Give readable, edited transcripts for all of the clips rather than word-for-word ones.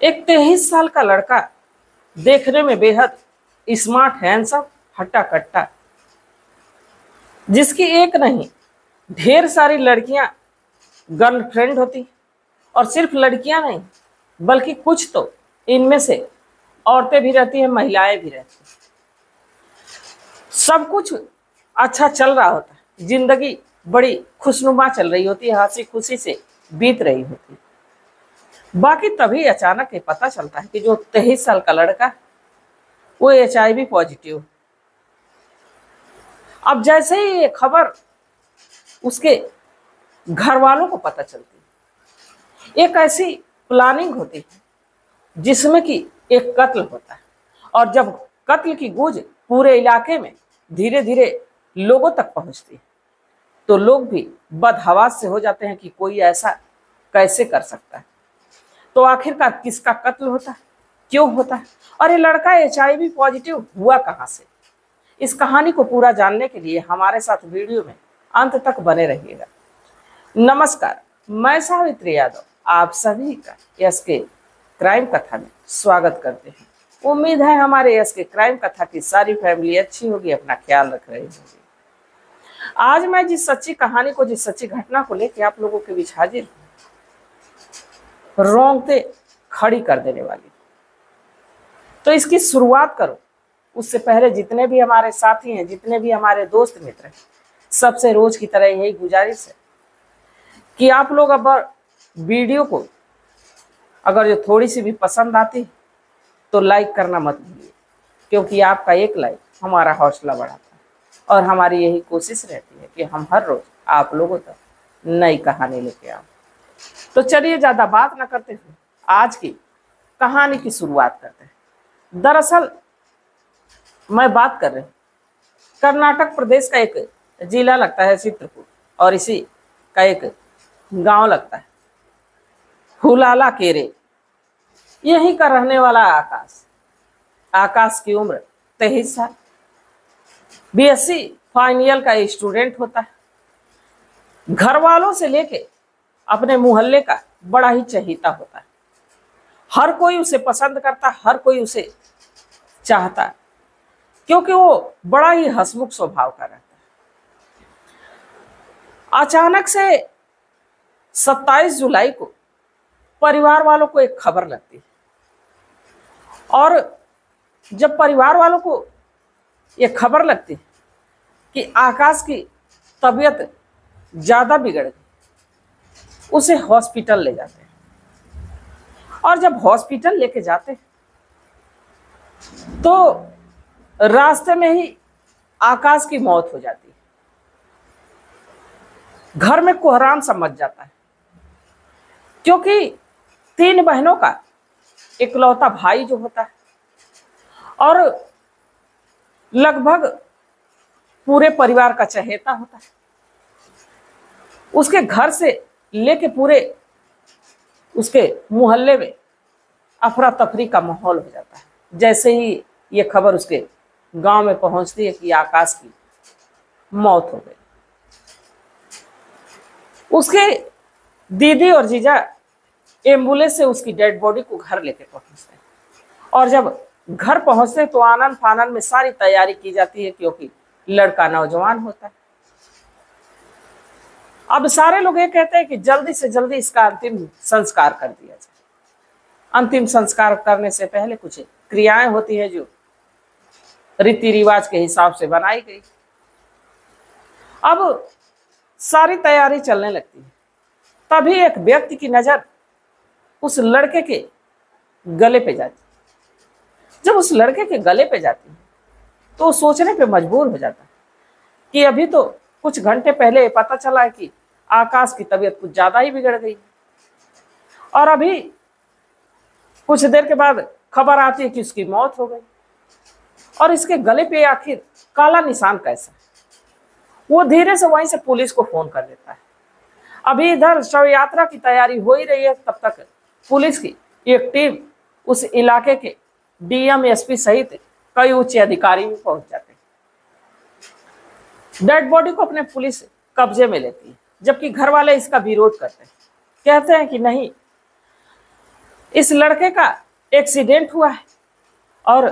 एक 23 साल का लड़का देखने में बेहद स्मार्ट हैंडसम हट्टा कट्टा, जिसकी एक नहीं ढेर सारी लड़कियां गर्लफ्रेंड होती, और सिर्फ लड़कियां नहीं बल्कि कुछ तो इनमें से औरतें भी रहती हैं, महिलाएं भी रहती हैं। सब कुछ अच्छा चल रहा होता है, जिंदगी बड़ी खुशनुमा चल रही होती है, हंसी खुशी से बीत रही होती है। बाकी तभी अचानक ये पता चलता है कि जो 23 साल का लड़का वो HIV पॉजिटिव। अब जैसे ही ये खबर उसके घर वालों को पता चलती है, एक ऐसी प्लानिंग होती है जिसमें कि एक कत्ल होता है, और जब कत्ल की गूंज पूरे इलाके में धीरे धीरे लोगों तक पहुंचती है तो लोग भी बदहवास से हो जाते हैं कि कोई ऐसा कैसे कर सकता है। तो आखिरकार किसका कत्ल होता है, क्यों होता है, और ये लड़का HIV पॉजिटिव हुआ कहां से? इस कहानी को पूरा जानने के लिए हमारे साथ वीडियो में अंत तक बने रहिएगा। नमस्कार, मैं सावित्री यादव आप सभी का SK क्राइम कथा में स्वागत करते हैं। उम्मीद है हमारे SK क्राइम कथा की सारी फैमिली अच्छी होगी, अपना ख्याल रख रही होगी। आज मैं जिस सच्ची कहानी को, जिस सच्ची घटना को लेकर आप लोगों के बीच हाजिर हूं, रोंगटे खड़ी कर देने वाली। तो इसकी शुरुआत करो उससे पहले जितने भी हमारे साथी हैं, जितने भी हमारे दोस्त मित्र हैं, सबसे रोज की तरह यही गुजारिश है कि आप लोग अब वीडियो को अगर जो थोड़ी सी भी पसंद आती तो लाइक करना मत भूलिए, क्योंकि आपका एक लाइक हमारा हौसला बढ़ाता है और हमारी यही कोशिश रहती है कि हम हर रोज आप लोगों तक नई कहानी लेके आए। तो चलिए ज्यादा बात ना करते हुए आज की कहानी की शुरुआत करते हैं। दरअसल मैं बात कर रही हूँ कर्नाटक प्रदेश का एक जिला लगता है चित्रकूट, और इसी का एक गांव लगता है हुलाला केरे। यहीं का रहने वाला आकाश की उम्र 23 साल, BSc फाइनल ईयर का स्टूडेंट होता है। घर वालों से लेके अपने मोहल्ले का बड़ा ही चहीता होता है। हर कोई उसे पसंद करता, हर कोई उसे चाहता है, क्योंकि वो बड़ा ही हंसमुख स्वभाव का रहता है। अचानक से 27 जुलाई को परिवार वालों को एक खबर लगती है, और जब परिवार वालों को ये खबर लगती है कि आकाश की तबीयत ज्यादा बिगड़ गई, उसे हॉस्पिटल ले जाते हैं। और जब हॉस्पिटल लेके जाते हैं तो रास्ते में ही आकाश की मौत हो जाती है। घर में कोहराम सा मच जाता है, क्योंकि 3 बहनों का इकलौता भाई जो होता है और लगभग पूरे परिवार का चहेता होता है, उसके घर से लेके पूरे उसके मोहल्ले में अफरा तफरी का माहौल हो जाता है। जैसे ही ये खबर उसके गांव में पहुंचती है कि आकाश की मौत हो गई, उसके दीदी और जीजा एम्बुलेंस से उसकी डेड बॉडी को घर लेके पहुंचते हैं। और जब घर पहुंचते तो आनंद फानंद में सारी तैयारी की जाती है, क्योंकि लड़का नौजवान होता है। अब सारे लोग ये कहते हैं कि जल्दी से जल्दी इसका अंतिम संस्कार कर दिया जाए। अंतिम संस्कार करने से पहले कुछ क्रियाएं होती है जो रीति रिवाज के हिसाब से बनाई गई। अब सारी तैयारी चलने लगती है, तभी एक व्यक्ति की नजर उस लड़के के गले पे जाती है। जब उस लड़के के गले पे जाती है तो वो सोचने पे मजबूर हो जाता है कि अभी तो कुछ घंटे पहले पता चला है कि आकाश की तबीयत कुछ ज्यादा ही बिगड़ गई, और अभी कुछ देर के बाद खबर आती है कि उसकी मौत हो गई। और इसके गले पे आखिर काला निशान कैसा है? वो धीरे से वहीं से पुलिस को फोन कर देता है। अभी इधर शव यात्रा की तैयारी हो ही रही है, तब तक पुलिस की एक टीम उस इलाके के DM SP सहित कई उच्च अधिकारी भी पहुंच जाते हैं। डेड बॉडी को अपने पुलिस कब्जे में लेती है, जबकि घर वाले इसका विरोध करते हैं, कहते हैं कि नहीं, इस लड़के का एक्सीडेंट हुआ है और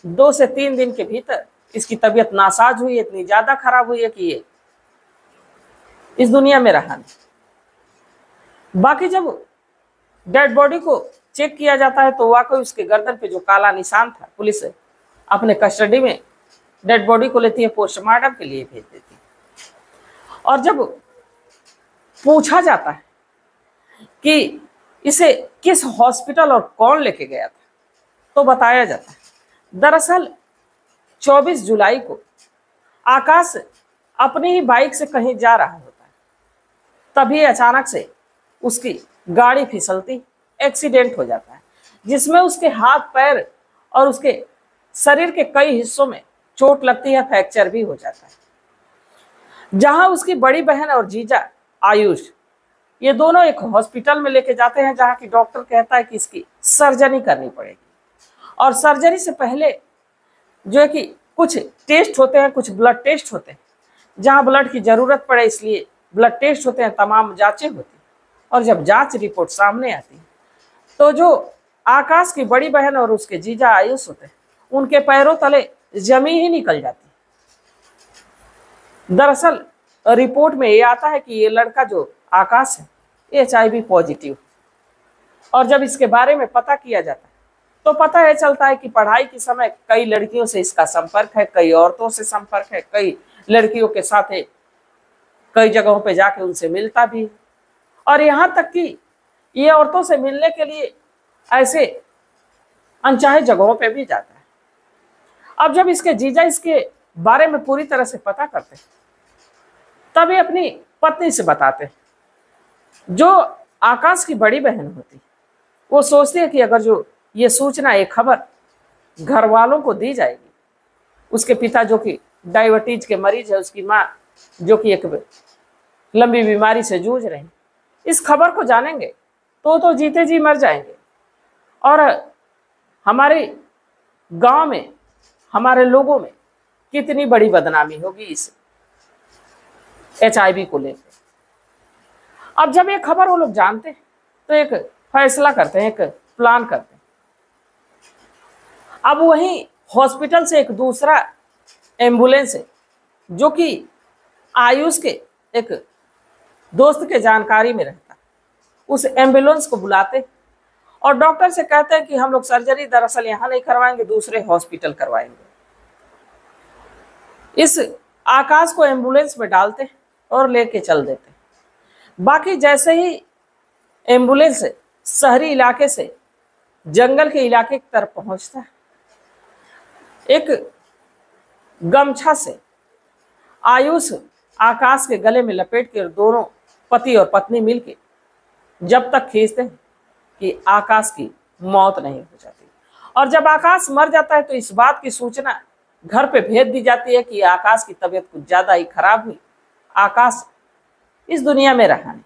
2 से 3 दिन के भीतर इसकी तबीयत नासाज हुई, इतनी ज्यादा खराब हुई है कि ये इस दुनिया में रहा नहीं। बाकी जब डेड बॉडी को चेक किया जाता है तो वाकई उसके गर्दन पे जो काला निशान था, पुलिस अपने कस्टडी में डेड बॉडी को लेती है, पोस्टमार्टम के लिए भेज देती है। और जब पूछा जाता है कि इसे किस हॉस्पिटल और कौन लेके गया था, तो बताया जाता है दरअसल 24 जुलाई को आकाश अपनी ही बाइक से कहीं जा रहा होता है, तभी अचानक से उसकी गाड़ी फिसलती, एक्सीडेंट हो जाता है, जिसमें उसके हाथ पैर और उसके शरीर के कई हिस्सों में चोट लगती है, फ्रैक्चर भी हो जाता है। जहां उसकी बड़ी बहन और जीजा आयुष, ये दोनों एक हॉस्पिटल में लेके जाते हैं जहां की डॉक्टर कहता है कि इसकी सर्जरी करनी पड़ेगी। और सर्जरी से पहले जो है कि कुछ टेस्ट होते हैं, कुछ ब्लड टेस्ट होते हैं, जहां ब्लड की जरूरत पड़े इसलिए ब्लड टेस्ट होते हैं, तमाम जांचें होती हैं। और जब जांच रिपोर्ट सामने आती है तो जो आकाश की बड़ी बहन और उसके जीजा आयुष होते हैं, उनके पैरों तले जमीन ही निकल जाती है। दरअसल रिपोर्ट में ये आता है कि ये लड़का जो आकाश है HIV पॉजिटिव। और जब इसके बारे में पता किया जाता है तो पता है चलता है कि पढ़ाई के समय कई लड़कियों से इसका संपर्क है, कई औरतों से संपर्क है, कई लड़कियों के साथ है, कई जगहों पे जाके उनसे मिलता भी है। और यहाँ तक कि ये औरतों से मिलने के लिए ऐसे अनचाहे जगहों पे भी जाता है। अब जब इसके जीजा इसके बारे में पूरी तरह से पता करते हैं तभी अपनी पत्नी से बताते हैं। जो आकाश की बड़ी बहन होती, वो सोचती है कि अगर जो ये सूचना, ये खबर घर वालों को दी जाएगी, उसके पिता जो कि डायबिटीज के मरीज है, उसकी माँ जो कि एक लंबी बीमारी से जूझ रही, इस खबर को जानेंगे तो जीते जी मर जाएंगे। और हमारे गांव में, हमारे लोगों में कितनी बड़ी बदनामी होगी इस HIV को लेकर। अब जब ये खबर वो लोग जानते हैं तो एक फैसला करते हैं, एक प्लान करते हैं। अब वहीं हॉस्पिटल से एक दूसरा एम्बुलेंस है जो कि आयुष के एक दोस्त के जानकारी में रहता है, उस एम्बुलेंस को बुलाते और डॉक्टर से कहते हैं कि हम लोग सर्जरी दरअसल यहाँ नहीं करवाएंगे, दूसरे हॉस्पिटल करवाएंगे। इस आकाश को एम्बुलेंस में डालते और लेके चल देते। बाकी जैसे ही एम्बुलेंस शहरी इलाके से जंगल के इलाके की तरफ पहुंचता है, एक गमछा से आयुष आकाश के गले में लपेट के दोनों पति और पत्नी मिलके जब तक खींचते हैं कि आकाश की मौत नहीं हो जाती। और जब आकाश मर जाता है तो इस बात की सूचना घर पे भेज दी जाती है कि आकाश की तबीयत कुछ ज्यादा ही खराब हुई, आकाश इस दुनिया में रहा नहीं।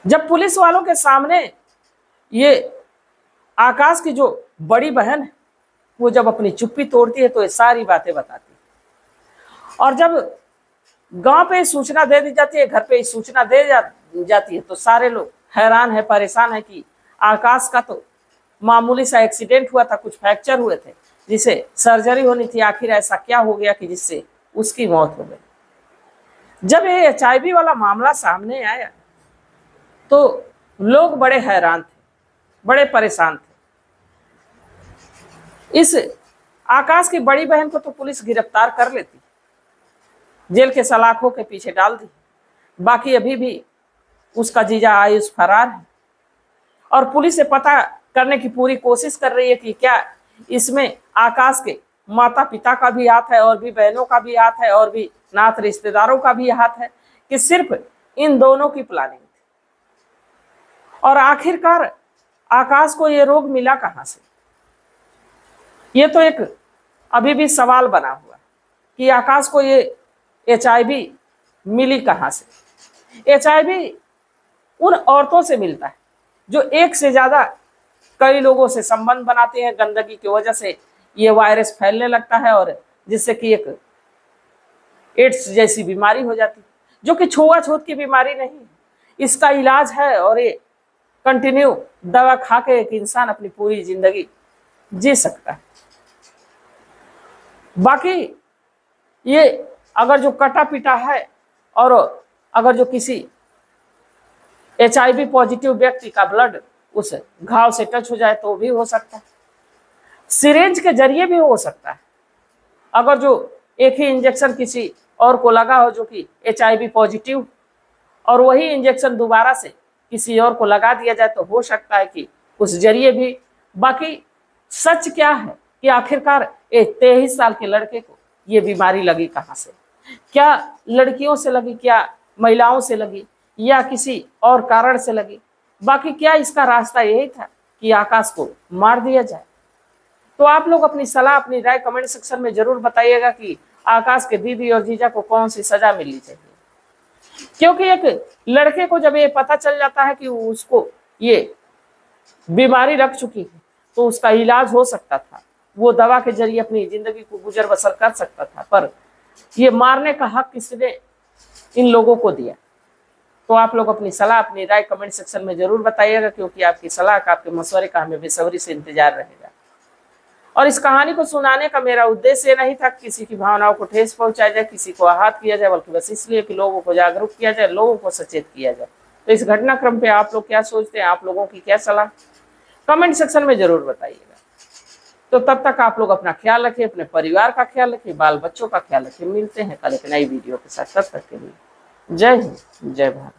जब पुलिस वालों के सामने ये आकाश की जो बड़ी बहन है वो जब अपनी चुप्पी तोड़ती है तो ये सारी बातें बताती है। और जब गांव पे सूचना दे दी जाती है, घर पे सूचना दे जाती है तो सारे लोग हैरान है, परेशान है कि आकाश का तो मामूली सा एक्सीडेंट हुआ था, कुछ फ्रैक्चर हुए थे जिसे सर्जरी होनी थी, आखिर ऐसा क्या हो गया कि जिससे उसकी मौत हो गई। जब ये HIV वाला मामला सामने आया तो लोग बड़े हैरान थे, बड़े परेशान थे। इस आकाश की बड़ी बहन को तो पुलिस गिरफ्तार कर लेती, जेल के सलाखों के पीछे डाल दी। बाकी अभी भी उसका जीजा आयुष फरार है और पुलिस से पता करने की पूरी कोशिश कर रही है कि क्या इसमें आकाश के माता पिता का भी हाथ है और भी बहनों का भी हाथ है और भी नात रिश्तेदारों का भी हाथ है, कि सिर्फ इन दोनों की प्लानिंग थी। और आखिरकार आकाश को ये रोग मिला कहां से? ये तो एक अभी भी सवाल बना हुआ कि आकाश को ये HIV मिली कहां से। HIV उन औरतों से मिलता है जो एक से ज्यादा कई लोगों से संबंध बनाते हैं, गंदगी की वजह से ये वायरस फैलने लगता है और जिससे कि एक एड्स जैसी बीमारी हो जाती है, जो कि छुआछूत की बीमारी नहीं है। इसका इलाज है और ये कंटिन्यू दवा खा के एक इंसान अपनी पूरी जिंदगी जी सकता है। बाकी ये अगर जो कटा पिटा है और अगर जो किसी HIV पॉजिटिव व्यक्ति का ब्लड उस घाव से टच हो जाए तो भी हो सकता है। सिरिंज के जरिए भी हो सकता है। अगर जो एक ही इंजेक्शन किसी और को लगा हो जो कि HIV पॉजिटिव और वही इंजेक्शन दोबारा से किसी और को लगा दिया जाए तो हो सकता है कि उस जरिए भी। बाकी सच क्या है कि आखिरकार एक 23 साल के लड़के को ये बीमारी लगी कहाँ से? क्या लड़कियों से लगी, क्या महिलाओं से लगी, या किसी और कारण से लगी? बाकी क्या इसका रास्ता यही था कि आकाश को मार दिया जाए? तो आप लोग अपनी सलाह, अपनी राय कमेंट सेक्शन में जरूर बताइएगा कि आकाश के दीदी और जीजा को कौन सी सजा मिलनी चाहिए। क्योंकि एक लड़के को जब ये पता चल जाता है कि उसको ये बीमारी लग चुकी है तो उसका इलाज हो सकता था, वो दवा के जरिए अपनी जिंदगी को गुजर बसर कर सकता था, पर ये मारने का हक किसने इन लोगों को दिया? तो आप लोग अपनी सलाह, अपनी राय कमेंट सेक्शन में जरूर बताइएगा, क्योंकि आपकी सलाह का, आपके मशवरे का हमें बेसब्री से इंतजार रहेगा। और इस कहानी को सुनाने का मेरा उद्देश्य ये नहीं था कि किसी की भावनाओं को ठेस पहुंचाया जाए, किसी को आहत किया जाए, बल्कि बस इसलिए कि लोगों को जागरूक किया जाए, लोगों को सचेत किया जाए। तो इस घटनाक्रम पे आप लोग क्या सोचते हैं? आप लोगों की क्या सलाह? कमेंट सेक्शन में जरूर बताइएगा। तो तब तक आप लोग अपना ख्याल रखिए, अपने परिवार का ख्याल रखिए, बाल बच्चों का ख्याल रखिए। मिलते हैं कल एक नई वीडियो के साथ। तब तक के लिए जय हिंद, जय भारत।